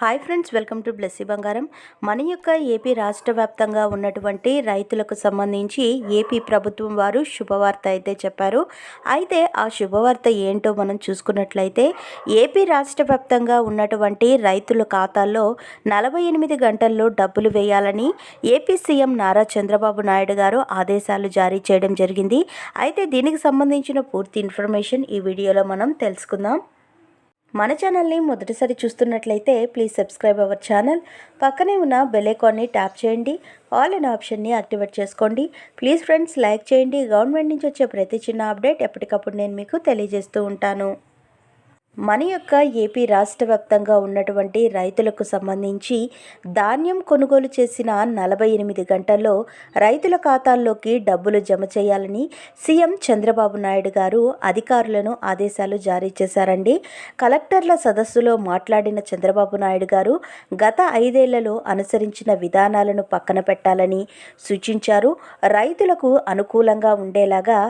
Hi friends, welcome to Blessy బంగారం. మన యొక్క ఏపీ రాష్ట్ర వ్యాప్తంగా ఉన్నటువంటి రైతులకు సంబంధించి ఏపీ ప్రభుత్వం వారు శుభవార్త అయితే చెప్పారు. అయితే ఆ శుభవార్త ఏంటో మనం చూసుకున్నట్లయితే ఏపీ రాష్ట్ర వ్యాప్తంగా ఉన్నటువంటి రైతుల ఖాతాల్లో 48 గంటల్లో డబ్బులు వేయాలని ఏపీ సీఎం నారా చంద్రబాబు నాయుడు గారు ఆదేశాలు జారీ చేయడం జరిగింది. అయితే దీనికి సంబంధించిన పూర్తి ఇన్ఫర్మేషన్ ఈ వీడియోలో మనం తెలుసుకుందాం. మన ఛానల్ని మొదటిసారి చూస్తున్నట్లయితే ప్లీజ్ సబ్స్క్రైబ్ అవర్ ఛానల్. పక్కనే ఉన్న బెల్ ఐకాన్ని ట్యాప్ చేయండి. ఆల్ అనే ఆప్షన్ని యాక్టివేట్ చేసుకోండి. ప్లీజ్ ఫ్రెండ్స్ లైక్ చేయండి. గవర్నమెంట్ నుంచి వచ్చే ప్రతి చిన్న అప్డేట్ ఎప్పటికప్పుడు నేను మీకు తెలియజేస్తూ ఉంటాను. మన యొక్క ఏపీ రాష్ట్ర వ్యాప్తంగా ఉన్నటువంటి రైతులకు సంబంధించి ధాన్యం కొనుగోలు చేసిన 48 గంటల్లో రైతుల ఖాతాల్లోకి డబ్బులు జమ చేయాలని సీఎం చంద్రబాబు నాయుడు గారు అధికారులను ఆదేశాలు జారీ చేశారండి. కలెక్టర్ల సదస్సులో మాట్లాడిన చంద్రబాబు నాయుడు గారు గత 5 ఏళ్లలో అనుసరించిన విధానాలను పక్కన పెట్టాలని సూచించారు. రైతులకు అనుకూలంగా ఉండేలాగా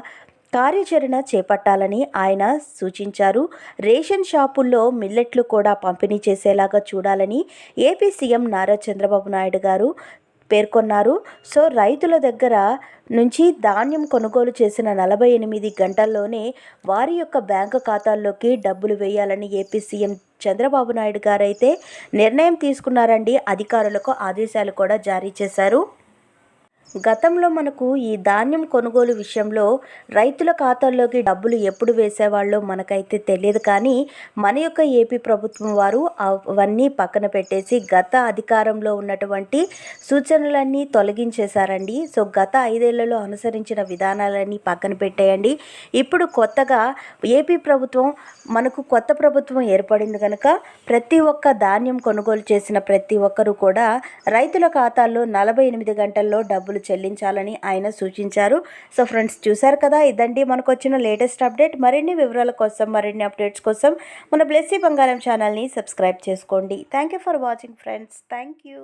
కార్యాచరణ చేపట్టాలని ఆయన సూచించారు. రేషన్ షాపుల్లో మిల్లెట్లు కూడా పంపిణీ చేసేలాగా చూడాలని ఏపీ సీఎం నారా చంద్రబాబు నాయుడు గారు పేర్కొన్నారు. సో రైతుల దగ్గర నుంచి ధాన్యం కొనుగోలు చేసిన 48 గంటల్లోనే వారి యొక్క బ్యాంకు ఖాతాల్లోకి డబ్బులు వేయాలని ఏపీ సీఎం చంద్రబాబు నాయుడు గారు అయితే నిర్ణయం తీసుకున్నారండి. అధికారులకు ఆదేశాలు కూడా జారీ చేశారు. గతంలో మనకు ఈ ధాన్యం కొనుగోలు విషయంలో రైతుల ఖాతాల్లోకి డబ్బులు ఎప్పుడు వేసేవాళ్ళో మనకైతే తెలియదు. కానీ మన యొక్క ఏపీ ప్రభుత్వం వారు అవన్నీ పక్కన పెట్టేసి గత అధికారంలో ఉన్నటువంటి సూచనలన్నీ తొలగించేశారండి. సో గత 5 ఏళ్లలో అనుసరించిన విధానాలన్నీ పక్కన పెట్టేయండి. ఇప్పుడు కొత్తగా ఏపీ ప్రభుత్వం మనకు కొత్త ప్రభుత్వం ఏర్పడింది కనుక ప్రతి ఒక్క ధాన్యం కొనుగోలు చేసిన ప్రతి ఒక్కరూ కూడా రైతుల ఖాతాల్లో 48 గంటల్లో డబ్బులు చెల్లించాలని ఆయన సూచించారు. సో ఫ్రెండ్స్, చూశారు కదా, ఇదండి మనకు వచ్చిన లేటెస్ట్ అప్డేట్. మరిన్ని వివరాల కోసం, మరిన్ని అప్డేట్స్ కోసం మన బ్లెస్సీ బంగారం ఛానల్ని సబ్స్క్రైబ్ చేసుకోండి. Thank you for watching friends. Thank you.